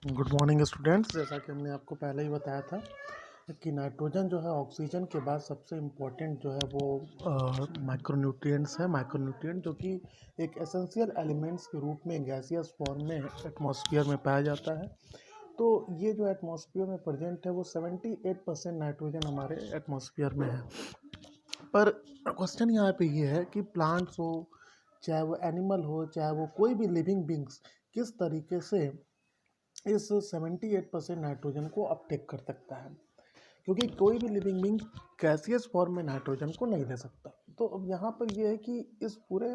Good morning students. जैसा कि हमने आपको पहले ही बताया था कि नाइट्रोजन जो है ऑक्सीजन के बाद सबसे इम्पोर्टेंट जो है वो माइक्रोन्यूट्रिएंट्स है। माइक्रोन्यूट्रिएंट जो कि एक एसेंशियल एलिमेंट्स के रूप में गैसियस फॉर्म में एटमॉस्फेयर में पाया जाता है। तो ये जो एटमॉस्फेयर में प्रेजेंट है वो 78% नाइट्रोजन हमारे एटमॉस्फेयर में है। पर क्वेश्चन यहाँ पे ये है कि प्लांट्स हो, चाहे वो एनिमल हो, चाहे वो कोई भी लिविंग बींग्स, किस तरीके से इस 78% नाइट्रोजन को अपटेक कर सकता है, क्योंकि कोई भी लिविंग बींग गैसियस फॉर्म में नाइट्रोजन को नहीं ले सकता। तो अब यहाँ पर यह है कि इस पूरे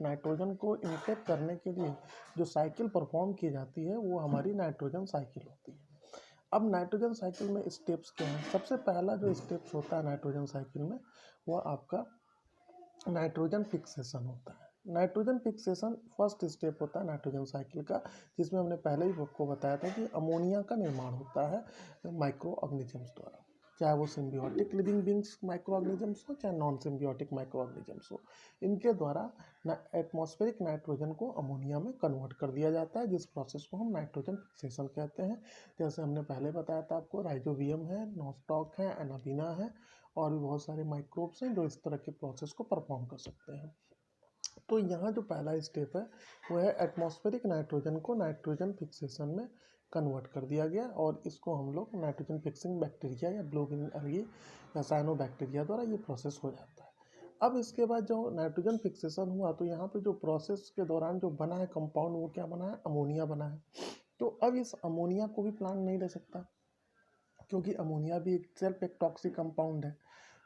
नाइट्रोजन को इनटेक करने के लिए जो साइकिल परफॉर्म की जाती है वो हमारी नाइट्रोजन साइकिल होती है। अब नाइट्रोजन साइकिल में स्टेप्स क्या हैं? सबसे पहला जो स्टेप्स होता है नाइट्रोजन साइकिल में वो आपका नाइट्रोजन फिक्सेशन होता है। नाइट्रोजन फिक्सेशन फर्स्ट स्टेप होता है नाइट्रोजन साइकिल का, जिसमें हमने पहले ही आपको बताया था कि अमोनिया का निर्माण होता है माइक्रो ऑर्गेनिजम्स द्वारा, चाहे वो symbiotic living beings micro organisms हो, चाहे नॉन सिम्बियोटिक माइक्रो ऑर्गेनिजम्स हो। इनके द्वारा एटमॉस्फेरिक नाइट्रोजन को अमोनिया में कन्वर्ट कर दिया जाता है, जिस प्रोसेस को हम नाइट्रोजन फिक्सेशन कहते हैं। जैसे हमने पहले बताया था आपको, राइजोबियम है, नोस्टॉक है, एनाबिना है, और भी बहुत सारे माइक्रोब्स हैं जो इस तरह के प्रोसेस को परफॉर्म कर सकते हैं। तो यहाँ जो पहला स्टेप है वो है एटमॉस्फेरिक नाइट्रोजन को नाइट्रोजन फिक्सेशन में कन्वर्ट कर दिया गया, और इसको हम लोग नाइट्रोजन फिक्सिंग बैक्टीरिया या ब्लू ग्रीन एल्गी या साइनोबैक्टीरिया द्वारा ये प्रोसेस हो जाता है। अब इसके बाद जो नाइट्रोजन फिक्सेशन हुआ तो यहाँ पे जो प्रोसेस के दौरान जो बना है कंपाउंड वो क्या बना है? अमोनिया बना है। तो अब इस अमोनिया को भी प्लांट नहीं ले सकता, क्योंकि अमोनिया भी एक सेल्फ एक टॉक्सिक कंपाउंड है।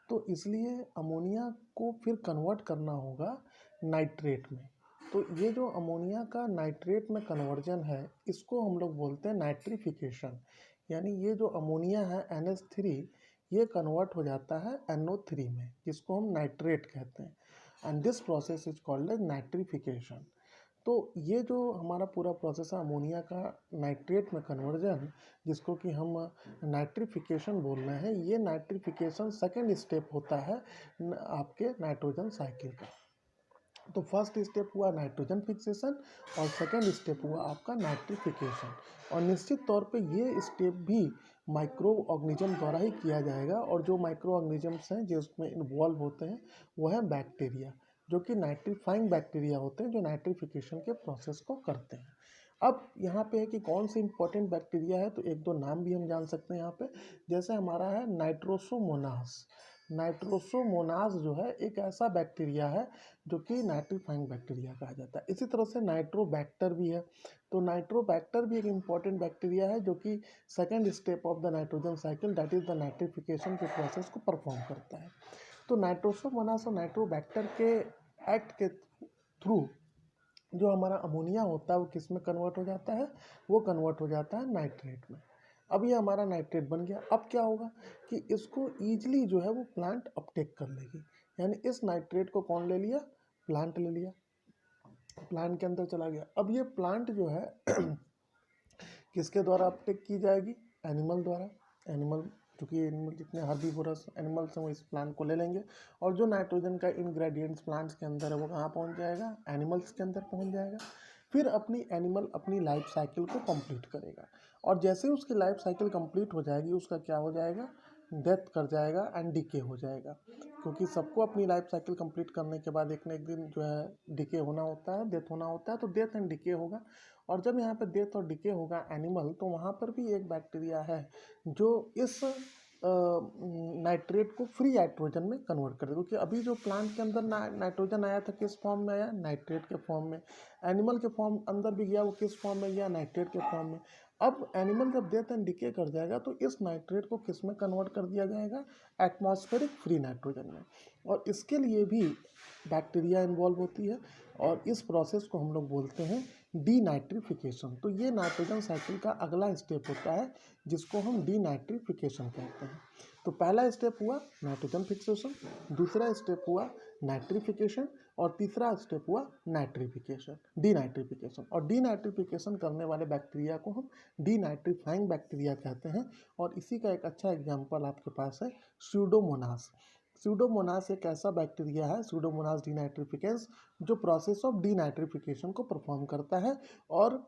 तो इसलिए अमोनिया को फिर कन्वर्ट करना होगा नाइट्रेट में। तो ये जो अमोनिया का नाइट्रेट में कन्वर्जन है इसको हम लोग बोलते हैं नाइट्रिफिकेशन। यानी ये जो अमोनिया है NH3 ये कन्वर्ट हो जाता है NO3 में, जिसको हम नाइट्रेट कहते हैं, and this process is called as nitrification. तो ये जो हमारा पूरा प्रोसेस है अमोनिया का नाइट्रेट में कन्वर्जन, जिसको कि हम नाइट्रिफिकेशन बोल रहे हैं, ये नाइट्रिफिकेशन सेकेंड स्टेप होता है आपके नाइट्रोजन साइकिल का। तो फर्स्ट स्टेप हुआ नाइट्रोजन फिक्सेशन और सेकेंड स्टेप हुआ आपका नाइट्रिफिकेशन। और निश्चित तौर पे ये स्टेप भी माइक्रो ऑर्गेनिज्म द्वारा ही किया जाएगा, और जो माइक्रो ऑर्गेनिजम्स हैं जो उसमें इन्वॉल्व होते हैं वो है बैक्टीरिया, जो कि नाइट्रीफाइंग बैक्टीरिया होते हैं जो नाइट्रिफिकेशन के प्रोसेस को करते हैं। अब यहाँ पे है कि कौन से इंपॉर्टेंट बैक्टीरिया है, तो एक दो नाम भी हम जान सकते हैं यहाँ पे। जैसे हमारा है नाइट्रोसोमोनास। नाइट्रोसोमोनास जो है एक ऐसा बैक्टीरिया है जो कि नाइट्रीफाइंग बैक्टीरिया कहा जाता है। इसी तरह से नाइट्रोबैक्टर भी है। तो नाइट्रोबैक्टर भी एक इम्पॉर्टेंट बैक्टीरिया है जो कि second step of the nitrogen cycle that is the nitrification के प्रोसेस को परफॉर्म करता है। तो नाइट्रोसोमोनास और नाइट्रोबैक्टर के एक्ट के थ्रू जो हमारा अमोनिया होता है वो किस में कन्वर्ट हो जाता है? वो कन्वर्ट हो जाता है नाइट्रेट में। अब ये हमारा नाइट्रेट बन गया। अब क्या होगा कि इसको ईजिली जो है वो प्लांट अपटेक कर लेगी। यानी इस नाइट्रेट को कौन ले लिया? प्लांट ले लिया, प्लांट के अंदर चला गया। अब ये प्लांट जो है किसके द्वारा अपटेक की जाएगी? एनिमल द्वारा। एनिमल, क्योंकि एनिमल जितने हर्बीवोरस एनिमल्स हैं वो इस प्लांट को ले लेंगे, और जो नाइट्रोजन का इंग्रेडिएंट्स प्लांट्स के अंदर है वो कहाँ पहुँच जाएगा? एनिमल्स के अंदर पहुँच जाएगा। फिर अपनी एनिमल अपनी लाइफ साइकिल को कंप्लीट करेगा, और जैसे ही उसकी लाइफ साइकिल कंप्लीट हो जाएगी उसका क्या हो जाएगा? डेथ कर जाएगा एंड डिके हो जाएगा, क्योंकि सबको अपनी लाइफ साइकिल कंप्लीट करने के बाद एक न एक दिन जो है डिके होना होता है, डेथ होना होता है। तो डेथ एंड डिके होगा, और जब यहाँ पे डेथ और डिके होगा एनिमल, तो वहाँ पर भी एक बैक्टीरिया है जो इस नाइट्रेट को फ्री नाइट्रोजन में कन्वर्ट कर देगा। क्योंकि अभी जो प्लांट के अंदर नाइट्रोजन आया था किस फॉर्म में आया? नाइट्रेट के फॉर्म में। एनिमल के फॉर्म अंदर भी गया, वो किस फॉर्म में गया? नाइट्रेट के फॉर्म में। अब एनिमल जब डेथ एंड डिके कर जाएगा तो इस नाइट्रेट को किस में कन्वर्ट कर दिया जाएगा? एटमॉस्फेरिक फ्री नाइट्रोजन में। और इसके लिए भी बैक्टीरिया इन्वॉल्व होती है, और इस प्रोसेस को हम लोग बोलते हैं डीनाइट्रिफिकेशन। तो ये नाइट्रोजन साइकिल का अगला स्टेप होता है जिसको हम डीनाइट्रिफिकेशन कहते हैं। तो पहला स्टेप हुआ नाइट्रोजन फिक्सेशन, दूसरा स्टेप हुआ नाइट्रिफिकेशन, और तीसरा स्टेप हुआ नाइट्रिफिकेशन, डीनाइट्रिफिकेशन। और डीनाइट्रिफिकेशन करने वाले बैक्टीरिया को हम डीनाइट्रीफाइंग बैक्टीरिया कहते हैं। और इसी का एक अच्छा एग्जाम्पल आपके पास है स्यूडोमोनास। स्यूडोमोनास एक ऐसा बैक्टीरिया है, स्यूडोमोनास डीनाइट्रिफिकेंस, जो प्रोसेस ऑफ डीनाइट्रिफिकेशन को परफॉर्म करता है, और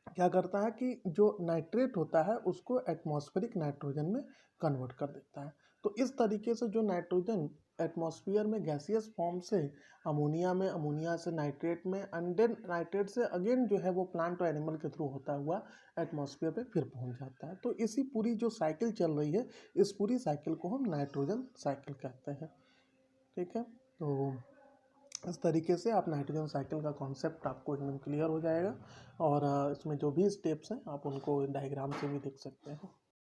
क्या करता है कि जो नाइट्रेट होता है उसको एटमॉस्फेरिक नाइट्रोजन में कन्वर्ट कर देता है। तो इस तरीके से जो नाइट्रोजन एटमॉस्फेयर में गैसियस फॉर्म से अमोनिया में, अमोनिया से नाइट्रेट में, एंड देन नाइट्रेट से अगेन जो है वो प्लांट और एनिमल के थ्रू होता हुआ एटमॉस्फेयर पे फिर पहुंच जाता है। तो इसी पूरी जो साइकिल चल रही है, इस पूरी साइकिल को हम नाइट्रोजन साइकिल कहते हैं। ठीक है, तो इस तरीके से आप नाइट्रोजन साइकिल का कॉन्सेप्ट आपको एकदम क्लियर हो जाएगा। और इसमें जो भी स्टेप्स हैं आप उनको डायग्राम से भी देख सकते हैं।